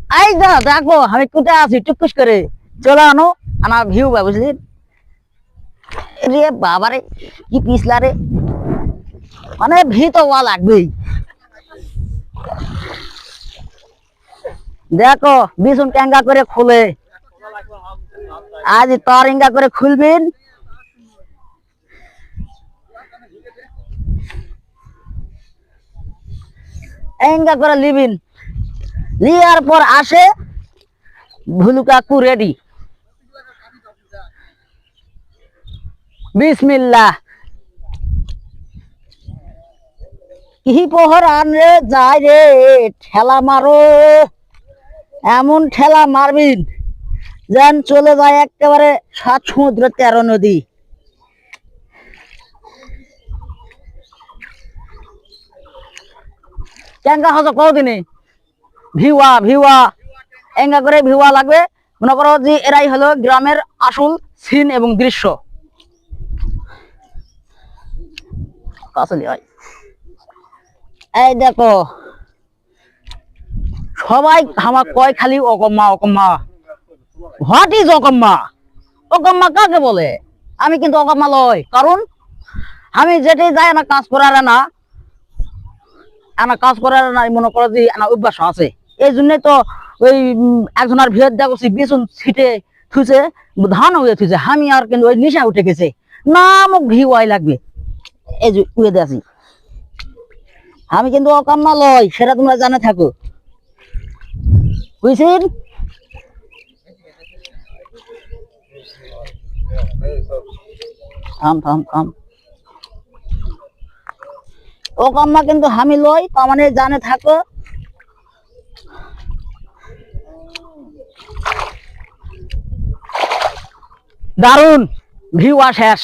এই যা দেখো আমি কোথায় আছি টুকুস করে চলে আনো আনা ভিউ বা বুঝলি রে বাবারে কি পিছলা রে মানে ভি তো ওয়া লাগবেই দেখো বিছুন ট্যাঙ্গা করে খুলে আজ তার ইঙ্গা করে খুলবেন এঙ্গা করে লিবিন লিয়ার পর আসে ভুলু কাকু রেডি বিসমিল্লাহ কি পোহর আন রে যায় রে ঠেলা মারো এমন ঠেলা মারবিন যেন চলে যায় একেবারে ৭ সমুদ্র ১৩ নদী ট্যাঙ্গা হতো কদিনে ভিওয়া ভিওয়া এঙ্গা করে ভিওয়া লাগবে মনে করো যে এরাই হলো গ্রামের আসল সিন এবং দৃশ্য এই দেখো সবাই আমার কয় খালি অকম্মা অকম্মা হোয়াট ইজ অকম্মা অকম্মা কাকে বলে আমি কিন্তু অকম্মা লয় কারণ আমি যেটাই যাই না কাজ করার না কাজ করার না মনে করো যে অভ্যাস আছে এই জন্যই তো ওই একজনের ভিড় দেখছি বিছুন ছিটে থুছে ধান হয়ে থুছে আমি আর কিন্তু ওই নিশা উঠে গেছে না মোক ভিউ আই লাগবে এই যে উড়ে দেখি আমি কিন্তু অকাম্মা লয় সেটা তোমরা জানে থাকো বুঝছেন থাম থাম থাম অকাম্মা কিন্তু আমি লয় তার মানে জানে থাকো দারুন ভিউ শেষ